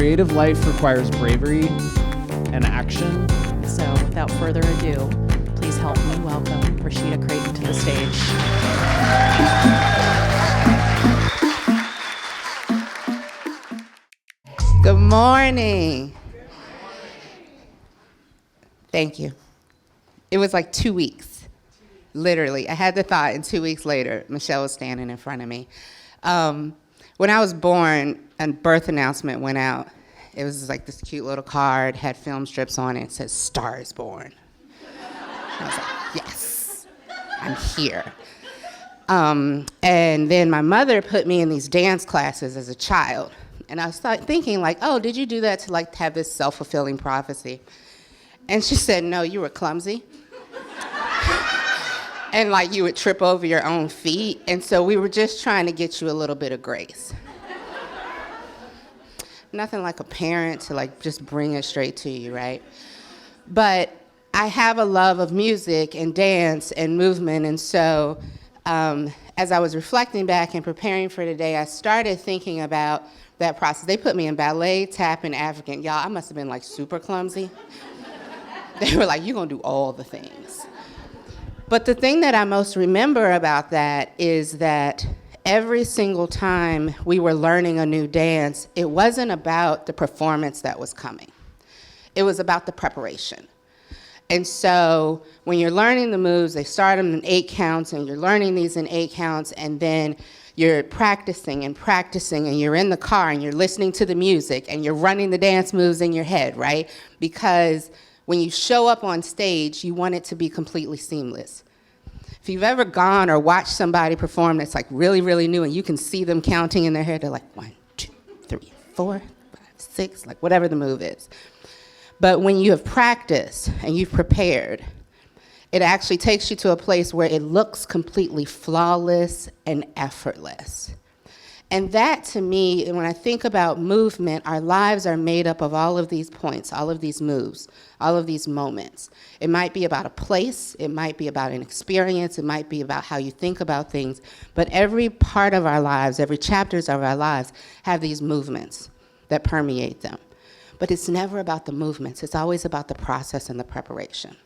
creative life requires bravery and action. So without further ado, please help me welcome Rasheeda Creighton to the stage. Good morning. Thank you. It was like 2 weeks, literally. I had the thought, and 2 weeks later, Michelle was standing in front of me. When I was born, a birth announcement went out. It was like this cute little card, had film strips on it, said, "Star is born." I was like, yes, I'm here. And then my mother put me in these dance classes as a child. And I was thinking like, oh, did you do that to like have this self-fulfilling prophecy? And she said, no, you were clumsy. And like you would trip over your own feet. And so we were just trying to get you a little bit of grace. Nothing like a parent to like just bring it straight to you, right? But I have a love of music and dance and movement. And so as I was reflecting back and preparing for today, I started thinking about that process. They put me in ballet, tap, and African. Y'all, I must have been like super clumsy. They were like, you're gonna do all the things. But the thing that I most remember about that is that every single time we were learning a new dance, it wasn't about the performance that was coming. It was about the preparation. And so when you're learning the moves, they start them in 8 counts, and you're learning these in 8 counts, and then you're practicing and practicing, and you're in the car, and you're listening to the music, and you're running the dance moves in your head, right? Because when you show up on stage, you want it to be completely seamless. If you've ever gone or watched somebody perform that's like really, really new, and you can see them counting in their head, they're like 1, 2, 3, 4, 5, 6, like whatever the move is. But when you have practiced and you've prepared, it actually takes you to a place where it looks completely flawless and effortless. And that, to me, when I think about movement, our lives are made up of all of these points, all of these moves, all of these moments. It might be about a place, it might be about an experience, it might be about how you think about things, but every part of our lives, every chapters of our lives have these movements that permeate them. But it's never about the movements, it's always about the process and the preparation.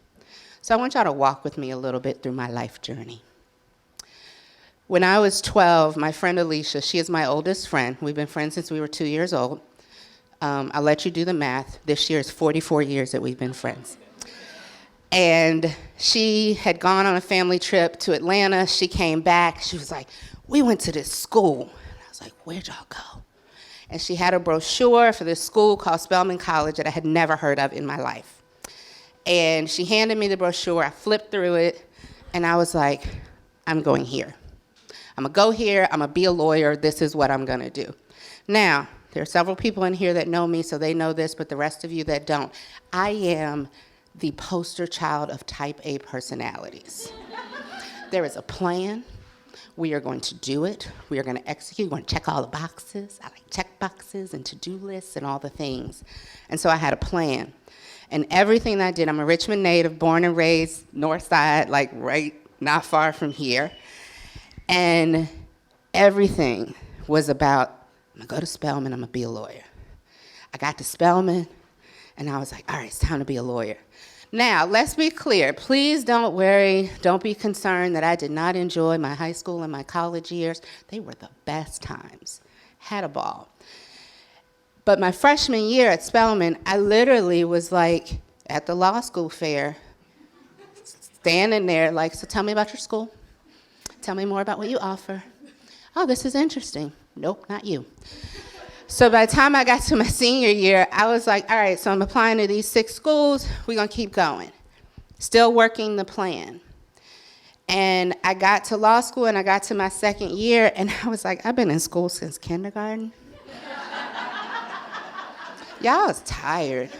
So I want y'all to walk with me a little bit through my life journey. When I was 12, my friend Alicia, she is my oldest friend. We've been friends since we were 2 years old. I'll let you do the math. This year is 44 years that we've been friends. And she had gone on a family trip to Atlanta. She came back. She was like, we went to this school. And I was like, where'd y'all go? And she had a brochure for this school called Spelman College that I had never heard of in my life. And she handed me the brochure. I flipped through it, and I was like, I'm going here. I'm gonna go here, I'm gonna be a lawyer, this is what I'm gonna do. Now, there are several people in here that know me, so they know this, but the rest of you that don't, I am the poster child of type A personalities. There is a plan, we are going to do it, we are gonna execute, we're gonna check all the boxes. I like check boxes and to-do lists and all the things. And so I had a plan. And everything that I did, I'm a Richmond native, born and raised north side, like right not far from here. And everything was about, I'm gonna go to Spelman, I'm gonna be a lawyer. I got to Spelman, and I was like, all right, it's time to be a lawyer. Now, let's be clear. Please don't worry, don't be concerned that I did not enjoy my high school and my college years. They were the best times. Had a ball. But my freshman year at Spelman, I literally was like at the law school fair, standing there like, so tell me about your school. Tell me more about what you offer. Oh, this is interesting. Nope, not you. So by the time I got to my senior year, I was like, all right, so I'm applying to these 6 schools. We're gonna keep going. Still working the plan. And I got to law school and I got to my second year and I was like, I've been in school since kindergarten. Y'all was tired.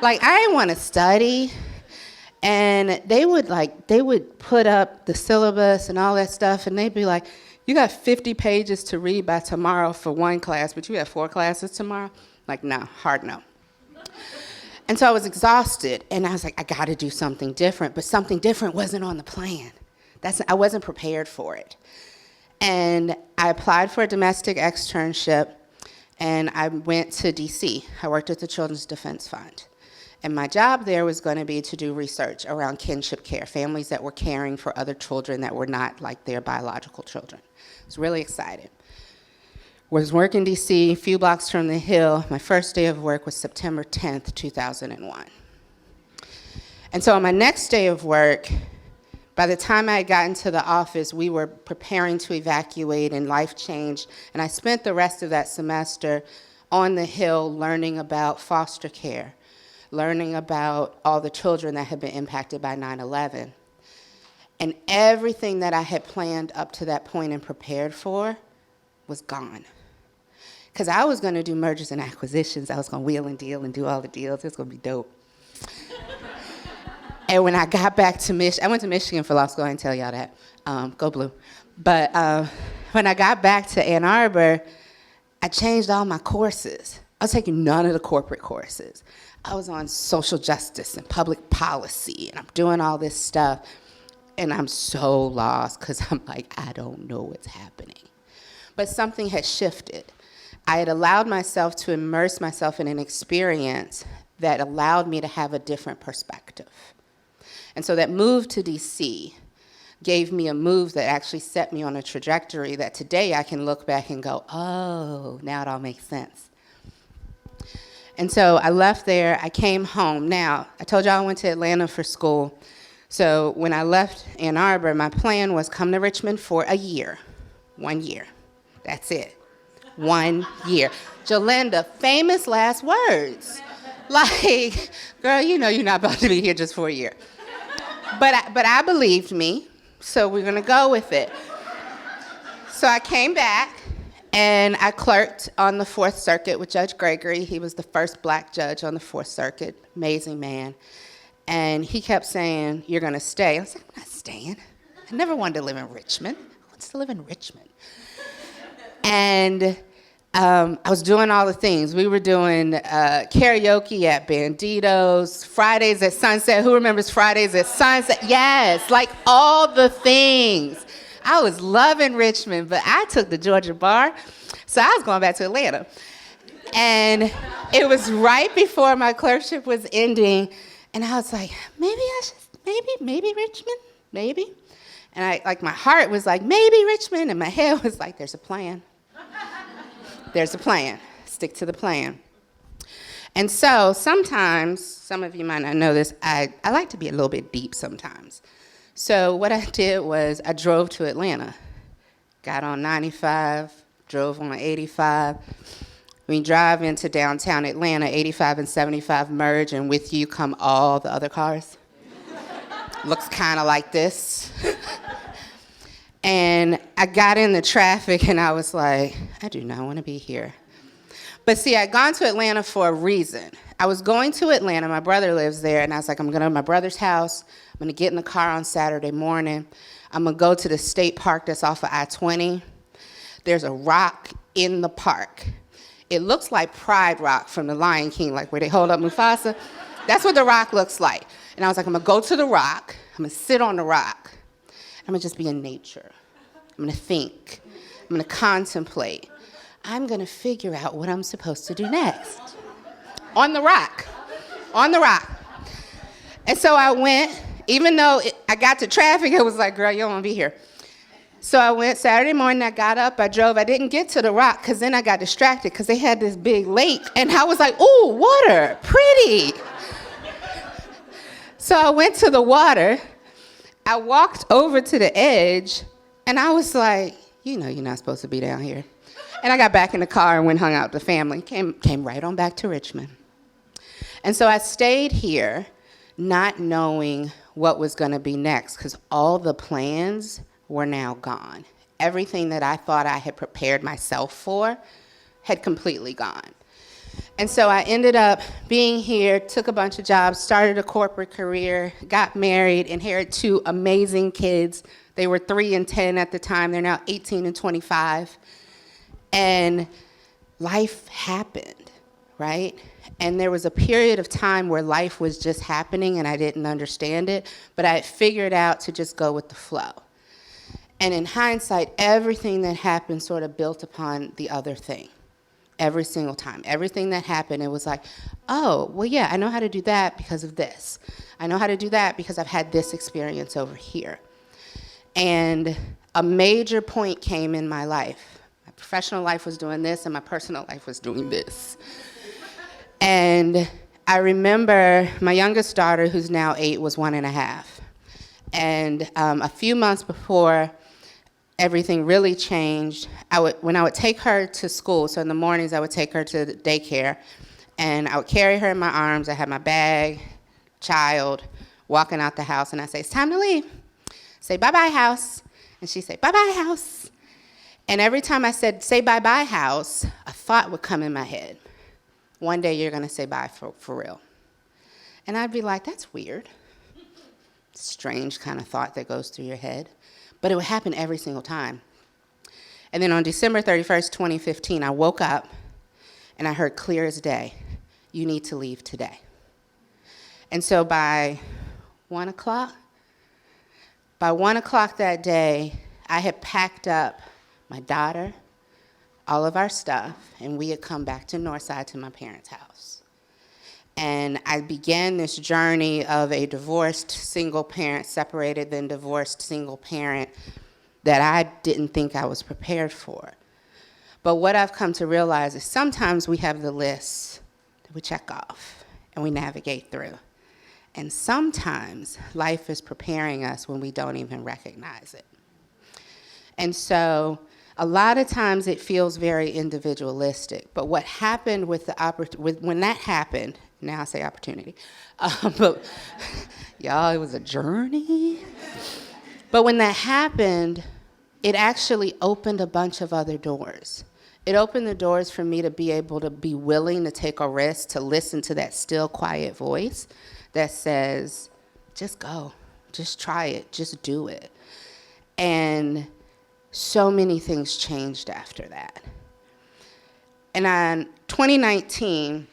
Like, I didn't want to study. And they would put up the syllabus and all that stuff, and they'd be like, you got 50 pages to read by tomorrow for one class, but you have 4 classes tomorrow? Like, no, hard no. And so I was exhausted, and I was like, I gotta do something different, but something different wasn't on the plan. I wasn't prepared for it. And I applied for a domestic externship, and I went to DC. I worked at the Children's Defense Fund. And my job there was going to be to do research around kinship care, families that were caring for other children that were not like their biological children. I was really excited. Was working in DC, a few blocks from the Hill. My first day of work was September 10th, 2001. And so on my next day of work, by the time I had gotten to the office, we were preparing to evacuate and life changed. And I spent the rest of that semester on the Hill learning about foster care, learning about all the children that had been impacted by 9/11. And everything that I had planned up to that point and prepared for was gone. Because I was going to do mergers and acquisitions. I was going to wheel and deal and do all the deals. It was going to be dope. And when I got back to Michigan, I went to Michigan for law school. I didn't tell y'all that. Go blue. But when I got back to Ann Arbor, I changed all my courses. I was taking none of the corporate courses. I was on social justice and public policy, and I'm doing all this stuff. And I'm so lost because I'm like, I don't know what's happening. But something had shifted. I had allowed myself to immerse myself in an experience that allowed me to have a different perspective. And so that move to DC gave me a move that actually set me on a trajectory that today I can look back and go, oh, now it all makes sense. And so I left there, I came home. Now, I told y'all I went to Atlanta for school. So when I left Ann Arbor, my plan was come to Richmond for a year. 1 year. That's it. 1 year. Jolinda, famous last words. Like, girl, you know you're not about to be here just for a year. But I believed me, so we're gonna go with it. So I came back, and I clerked on the Fourth Circuit with Judge Gregory. He was the first black judge on the Fourth Circuit, amazing man. And he kept saying, you're gonna stay. I was like, I'm not staying. I never wanted to live in Richmond. Who wants to live in Richmond? And I was doing all the things. We were doing karaoke at Banditos, Fridays at Sunset. Who remembers Fridays at Sunset? Yes, like all the things. I was loving Richmond, but I took the Georgia bar, so I was going back to Atlanta. And it was right before my clerkship was ending, and I was like, maybe Richmond, maybe. And my heart was like, maybe Richmond, and my head was like, there's a plan. There's a plan. Stick to the plan. And so sometimes, some of you might not know this, I like to be a little bit deep sometimes. So what I did was I drove to Atlanta, got on 95, drove on 85. We drive into downtown Atlanta, 85 and 75 merge, and with you come all the other cars. Looks kind of like this. And I got in the traffic, and I was like, I do not want to be here. But see, I'd gone to Atlanta for a reason. I was going to Atlanta. My brother lives there, and I was like, I'm going to my brother's house. I'm going to get in the car on Saturday morning. I'm going to go to the state park that's off of I-20. There's a rock in the park. It looks like Pride Rock from The Lion King, like where they hold up Mufasa. That's what the rock looks like. And I was like, I'm going to go to the rock. I'm going to sit on the rock. I'm going to just be in nature. I'm going to think. I'm going to contemplate. I'm going to figure out what I'm supposed to do next. On the rock. On the rock. And so I went, even though I got to traffic, it was like, girl, you don't want to be here. So I went Saturday morning, I got up, I drove. I didn't get to the rock because then I got distracted because they had this big lake. And I was like, ooh, water, pretty. So I went to the water. I walked over to the edge, and I was like, you know you're not supposed to be down here. And I got back in the car and went hung out with the family. Came right on back to Richmond. And so I stayed here not knowing what was going to be next because all the plans were now gone. Everything that I thought I had prepared myself for had completely gone. And so I ended up being here, took a bunch of jobs, started a corporate career, got married, inherited 2 amazing kids. They were 3 and 10 at the time. They're now 18 and 25. And life happened, right? And there was a period of time where life was just happening and I didn't understand it, but I had figured out to just go with the flow. And in hindsight, everything that happened sort of built upon the other thing. every single time. Everything that happened, it was like, oh, well, yeah, I know how to do that because of this. I know how to do that because I've had this experience over here. And a major point came in my life. My professional life was doing this, and my personal life was doing this. And I remember my youngest daughter, who's now 8, was 1.5. And a few months before everything really changed, when I would take her to school, so in the mornings I would take her to the daycare, and I would carry her in my arms. I had my bag, child, walking out the house, and I'd say, it's time to leave. Say bye-bye, house. And she'd say, bye-bye, house. And every time I said, say bye-bye, house, a thought would come in my head. One day you're going to say bye for real. And I'd be like, that's weird. Strange kind of thought that goes through your head. But it would happen every single time. And then on December 31st, 2015, I woke up and I heard clear as day, you need to leave today. And so by 1 o'clock that day, I had packed up my daughter, all of our stuff, and we had come back to Northside to my parents' house. And I began this journey of a divorced single parent, separated then divorced single parent, that I didn't think I was prepared for. But what I've come to realize is sometimes we have the lists that we check off and we navigate through. And sometimes life is preparing us when we don't even recognize it. And so a lot of times it feels very individualistic. But what happened with when that happened, now I say opportunity, but y'all, it was a journey. But when that happened, it actually opened a bunch of other doors. It opened the doors for me to be able to be willing to take a risk, to listen to that still, quiet voice that says, just go, just try it, just do it. And so many things changed after that. And in 2019,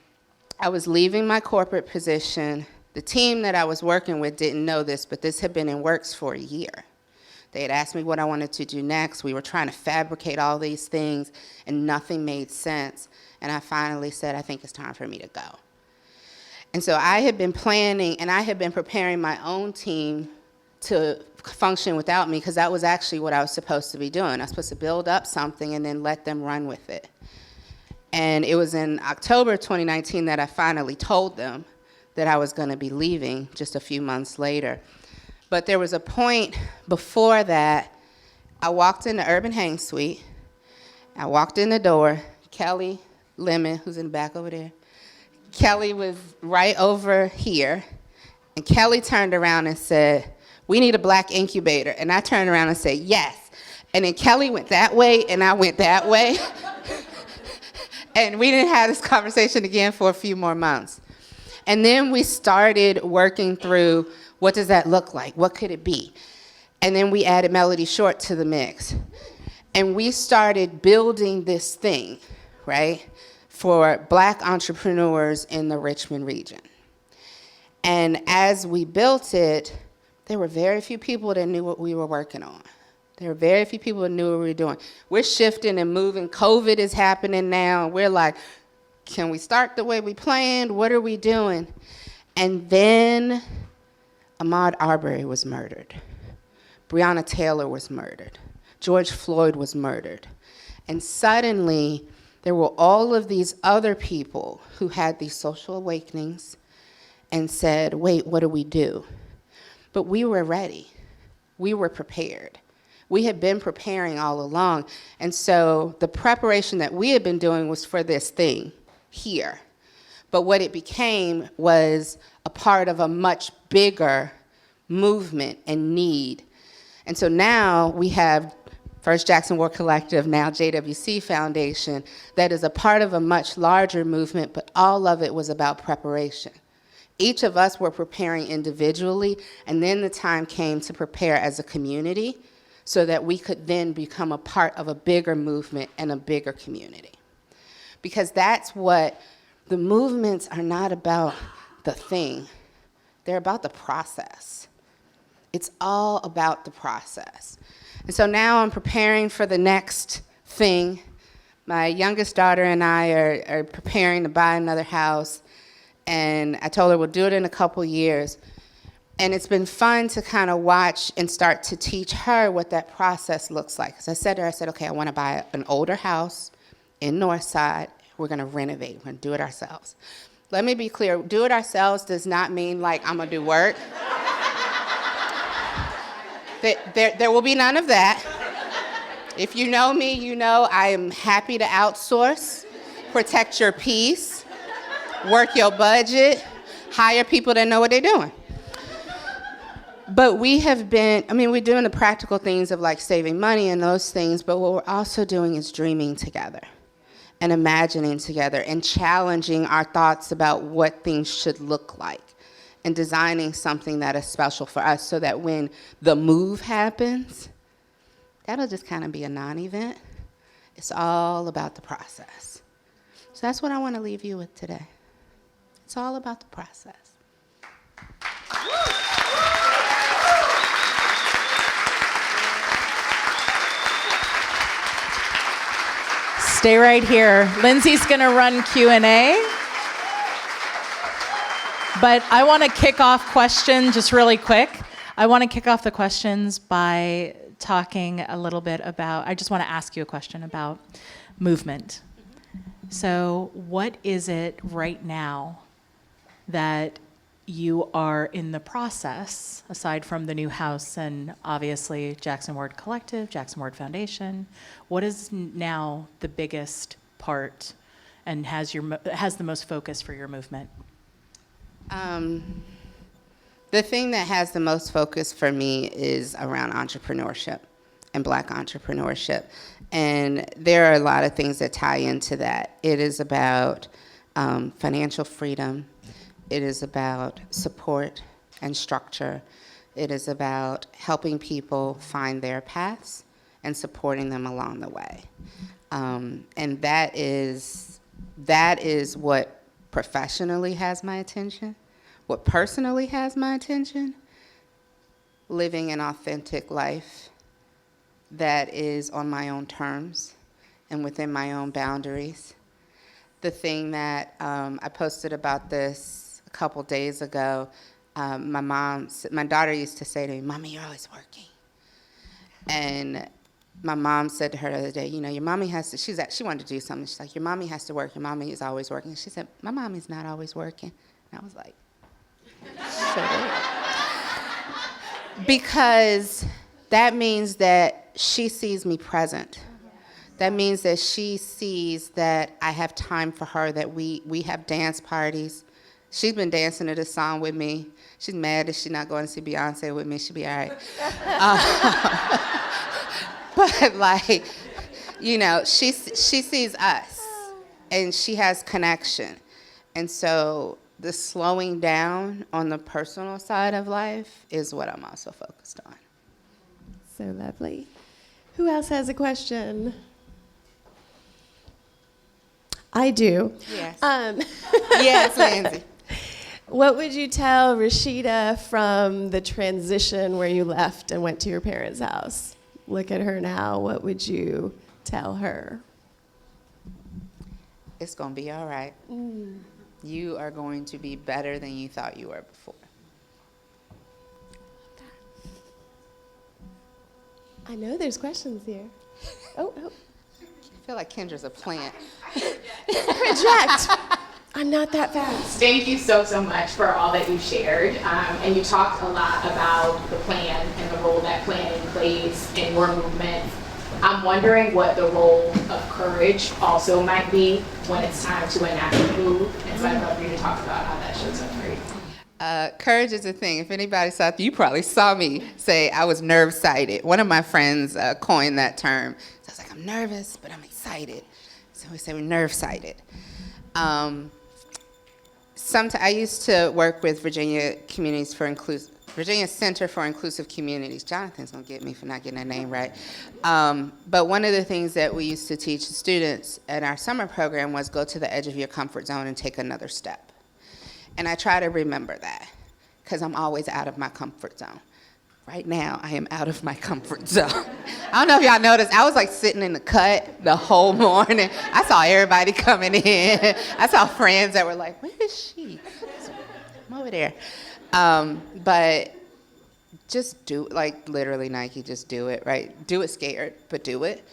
I was leaving my corporate position. The team that I was working with didn't know this, but this had been in works for a year. They had asked me what I wanted to do next. We were trying to fabricate all these things, and nothing made sense. And I finally said, I think it's time for me to go. And so I had been planning, and I had been preparing my own team to function without me, because that was actually what I was supposed to be doing. I was supposed to build up something and then let them run with it. And it was in October 2019 that I finally told them that I was going to be leaving, just a few months later. But there was a point before that. I walked in the Urban Hang Suite. I walked in the door. Kelly Lemon, who's in the back over there, Kelly was right over here. And Kelly turned around and said, we need a black incubator. And I turned around and said, yes. And then Kelly went that way, and I went that way. And we didn't have this conversation again for a few more months. And then we started working through, what does that look like? What could it be? And then we added Melody Short to the mix. And we started building this thing, right, for black entrepreneurs in the Richmond region. And as we built it, there were very few people that knew what we were working on. There were very few people that knew what we were doing. We're shifting and moving. COVID is happening now. We're like, can we start the way we planned? What are we doing? And then Ahmaud Arbery was murdered. Breonna Taylor was murdered. George Floyd was murdered. And suddenly, there were all of these other people who had these social awakenings and said, wait, what do we do? But we were ready. We were prepared. We had been preparing all along. And so the preparation that we had been doing was for this thing here. But what it became was a part of a much bigger movement and need. And so now we have First Jackson War Collective, now JWC Foundation, that is a part of a much larger movement, but all of it was about preparation. Each of us were preparing individually, and then the time came to prepare as a community so that we could then become a part of a bigger movement and a bigger community. Because that's what, the movements are not about the thing, they're about the process. It's all about the process. And so now I'm preparing for the next thing. My youngest daughter and I are preparing to buy another house, and I told her we'll do it in a couple years. And it's been fun to kind of watch and start to teach her what that process looks like. Because I said to her, okay, I want to buy an older house in Northside. We're going to renovate. We're going to do it ourselves. Let me be clear. Do it ourselves does not mean like I'm going to do work. There will be none of that. If you know me, you know I am happy to outsource, protect your peace, work your budget, hire people that know what they're doing. But we're doing the practical things of like saving money and those things, but what we're also doing is dreaming together and imagining together and challenging our thoughts about what things should look like and designing something that is special for us so that when the move happens, that'll just kind of be a non-event. It's all about the process. So that's what I want to leave you with today. It's all about the process. Stay right here. Lindsay's going to run Q&A. But I want to kick off questions just really quick. I want to kick off the questions by talking a little bit about, I just want to ask you a question about movement. So what is it right now that you are in the process, aside from the new house and obviously Jackson Ward Collective, Jackson Ward Foundation, what is now the biggest part and has the most focus for your movement? The thing that has the most focus for me is around entrepreneurship and Black entrepreneurship. And there are a lot of things that tie into that. It is about financial freedom. It is about support and structure. It is about helping people find their paths and supporting them along the way. And that is what professionally has my attention. What personally has my attention, living an authentic life that is on my own terms and within my own boundaries. The thing that I posted about this a couple days ago, my daughter used to say to me, "Mommy, you're always working." And my mom said to her the other day, your mommy has to, she wanted to do something. She's like, your mommy has to work. Your mommy is always working. She said, my mommy's not always working. And I was like, shut up. Because that means that she sees me present. That means that she sees that I have time for her, that we have dance parties. She's been dancing to this song with me. She's mad that she's not going to see Beyonce with me. She'll be all right. But like, she sees us and she has connection. And so the slowing down on the personal side of life is what I'm also focused on. So lovely. Who else has a question? I do. Yes. Yes, Lindsay. What would you tell Rasheeda from the transition where you left and went to your parents' house? Look at her now. What would you tell her? It's going to be all right. You are going to be better than you thought you were before. I know there's questions here. Oh. I feel like Kendra's a plant. Project. I'm not that fast. Thank you so much for all that you shared. And you talked a lot about the plan and the role that planning plays in your movement. I'm wondering what the role of courage also might be when it's time to enact a move. And so I'd love for you to talk about how that shows up for you. Courage is a thing. If anybody saw, you probably saw me say I was nerve-sighted. One of my friends coined that term. So I was like, I'm nervous, but I'm excited. So we say we're nerve-sighted. I used to work with Virginia Center for Inclusive Communities. Jonathan's gonna get me for not getting that name right. But one of the things that we used to teach the students in our summer program was go to the edge of your comfort zone and take another step. And I try to remember that because I'm always out of my comfort zone. Right now, I am out of my comfort zone. I don't know if y'all noticed, I was like sitting in the cut the whole morning. I saw everybody coming in. I saw friends that were like, where is she? I'm over there. But just do, like literally Nike, just do it, right? Do it scared, but do it.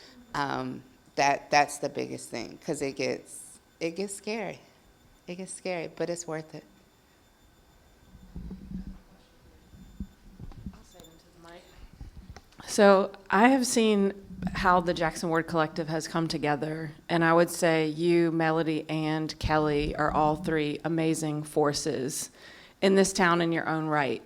That's the biggest thing, because it gets scary. It gets scary, but it's worth it. So I have seen how the Jackson Ward Collective has come together, and I would say you, Melody, and Kelly are all three amazing forces in this town in your own right.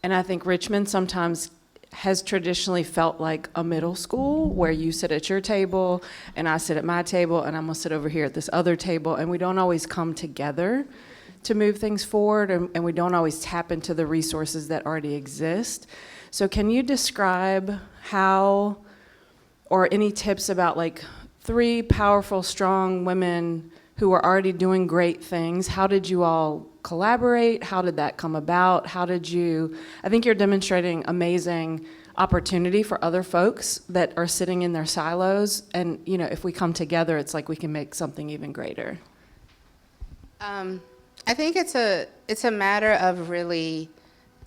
And I think Richmond sometimes has traditionally felt like a middle school where you sit at your table and I sit at my table and I'm gonna sit over here at this other table, and we don't always come together to move things forward, and we don't always tap into the resources that already exist. So can you describe how, or any tips about like three powerful, strong women who are already doing great things? How did you all collaborate? How did that come about? I think you're demonstrating amazing opportunity for other folks that are sitting in their silos. And, you know, if we come together, it's like we can make something even greater. I think it's a matter of really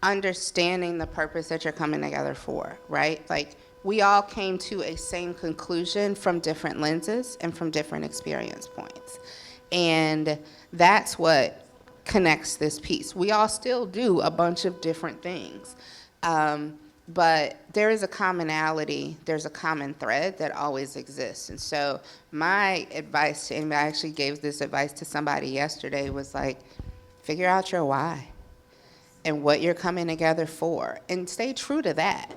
understanding the purpose that you're coming together for, right? Like, we all came to a same conclusion from different lenses and from different experience points. And that's what connects this piece. We all still do a bunch of different things. But there is a commonality, there's a common thread that always exists. And so my advice to anybody, I actually gave this advice to somebody yesterday, was like, figure out your why and what you're coming together for, and stay true to that.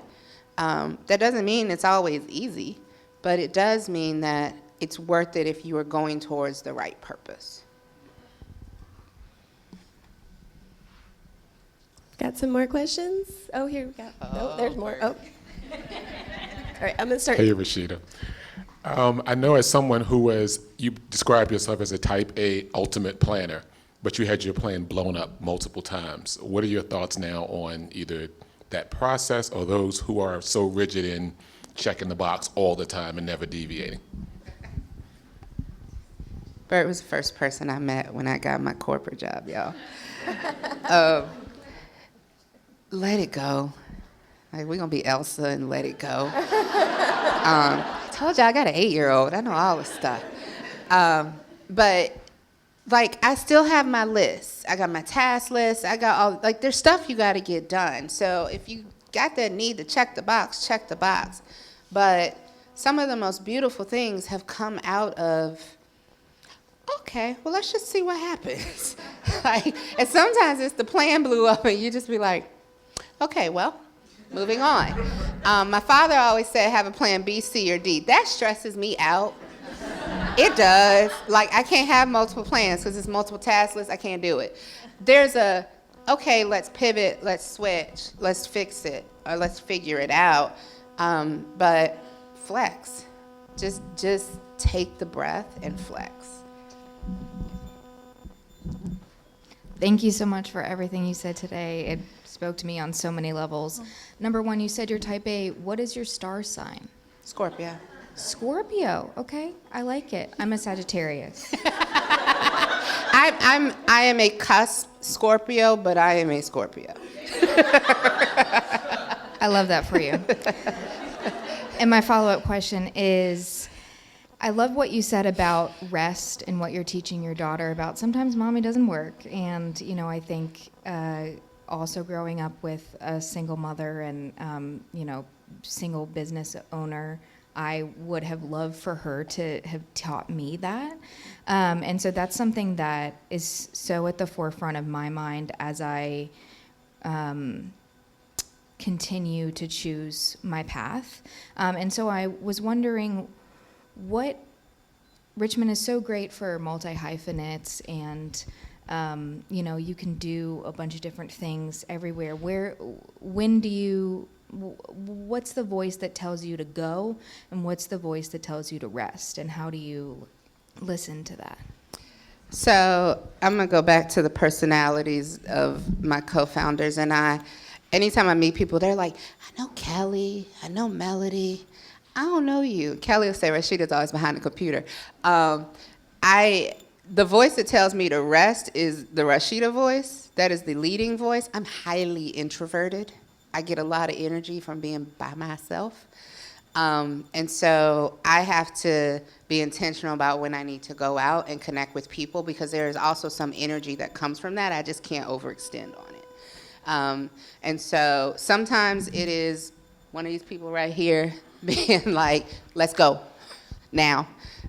That doesn't mean it's always easy, but it does mean that it's worth it if you are going towards the right purpose. Got some more questions? Oh, here we go. Oh, there's more. Oh. All right, I'm going to start. Hey, Rasheeda. I know as someone you describe yourself as a type A ultimate planner, but you had your plan blown up multiple times. What are your thoughts now on either that process or those who are so rigid in checking the box all the time and never deviating? Bert was the first person I met when I got my corporate job, y'all. Let it go. Like, we're going to be Elsa and let it go. I told you I got an 8-year-old. I know all this stuff. But, like, I still have my list. I got my task list. I got all, like, there's stuff you got to get done. So if you got that need to check the box, check the box. But some of the most beautiful things have come out of, okay, well, let's just see what happens. Like, and sometimes it's the plan blew up and you just be like, okay, well, moving on. My father always said have a plan B, C, or D. That stresses me out. It does. Like, I can't have multiple plans because it's multiple task lists. I can't do it. There's okay, let's pivot, let's switch, let's fix it, or let's figure it out. But flex. Just take the breath and flex. Thank you so much for everything you said today. It spoke to me on so many levels. Number one, you said you're type A. What is your star sign? Scorpio. Scorpio. Okay, I like it. I'm a Sagittarius. I am a cusp Scorpio, but I am a Scorpio. I love that for you. And my follow-up question is, I love what you said about rest and what you're teaching your daughter about. Sometimes mommy doesn't work. And, you know, I think also growing up with a single mother and, you know, single business owner, I would have loved for her to have taught me that. And so that's something that is so at the forefront of my mind as I continue to choose my path. And so I was wondering, what Richmond is so great for multi-hyphenates and you know, you can do a bunch of different things everywhere. What's the voice that tells you to go, and what's the voice that tells you to rest, and how do you listen to that? So I'm gonna go back to the personalities of my co-founders, and anytime I meet people, they're like, I know Kelly, I know Melody, I don't know you. Kelly will say Rasheeda's always behind the computer. The voice that tells me to rest is the Rasheeda voice. That is the leading voice. I'm highly introverted. I get a lot of energy from being by myself. And so I have to be intentional about when I need to go out and connect with people, because there is also some energy that comes from that. I just can't overextend on it. And so sometimes it is one of these people right here being like, let's go now.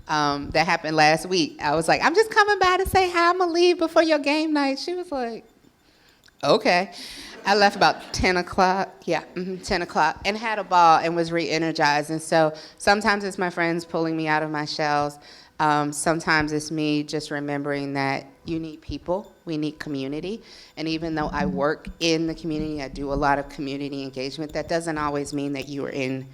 That happened last week. I was like, I'm just coming by to say hi, I'm gonna leave before your game night. She was like, okay. I left about 10 o'clock, 10 o'clock, and had a ball and was re-energized. And so sometimes it's my friends pulling me out of my shells. Sometimes it's me just remembering that you need people, we need community. And even though I work in the community, I do a lot of community engagement, that doesn't always mean that you are in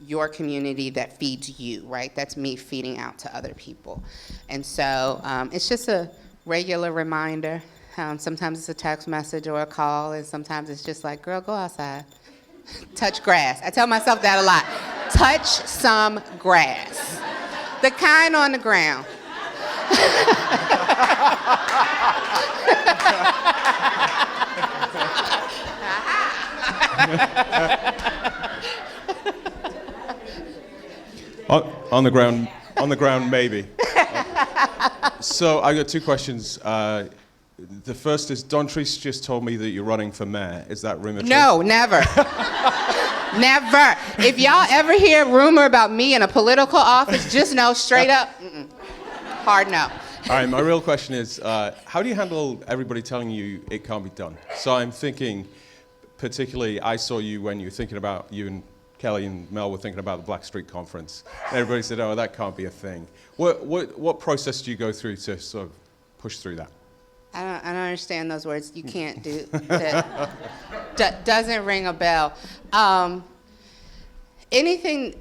your community that feeds you, right? That's me feeding out to other people. And so it's just a regular reminder. Sometimes it's a text message or a call, and sometimes it's just like, girl, go outside. Touch grass. I tell myself that a lot. Touch some grass. The kind on the ground. On the ground, maybe. So I got two questions. The first is, Don Treese just told me that you're running for mayor. Is that rumor true? No, never. Never. If y'all ever hear a rumor about me in a political office, just know straight up, hard no. All right, my real question is, how do you handle everybody telling you it can't be done? So I'm thinking, particularly, I saw you when you were thinking about, you and Kelly and Mel were thinking about the Blackstreet Conference. And everybody said, oh, that can't be a thing. What process do you go through to sort of push through that? I don't understand those words. You can't do that. Doesn't ring a bell. Anything,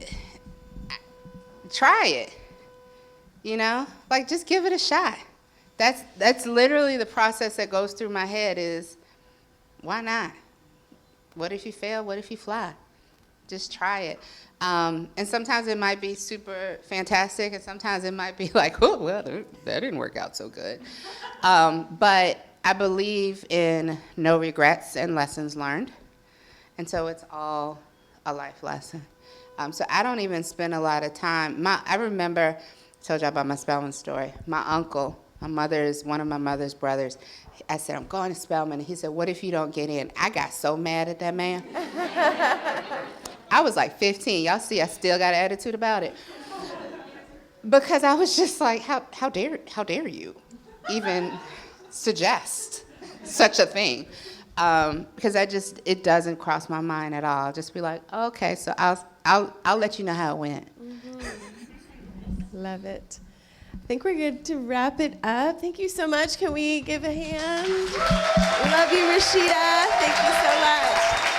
try it. You know, like just give it a shot. That's literally the process that goes through my head is, why not? What if you fail? What if you fly? Just try it. And sometimes it might be super fantastic, and sometimes it might be like, oh, well, that didn't work out so good. But I believe in no regrets and lessons learned. And so it's all a life lesson. So I don't even spend a lot of time. I remember, I told you about my Spelman story. My uncle, one of my mother's brothers, I said, I'm going to Spelman. And he said, what if you don't get in? I got so mad at that man. I was like 15. Y'all see, I still got an attitude about it. Because I was just like, how dare you even suggest such a thing? Because it doesn't cross my mind at all. I'll just be like, oh, okay, so I'll let you know how it went. Love it. I think we're good to wrap it up. Thank you so much. Can we give a hand? Love you, Rasheeda. Thank you so much.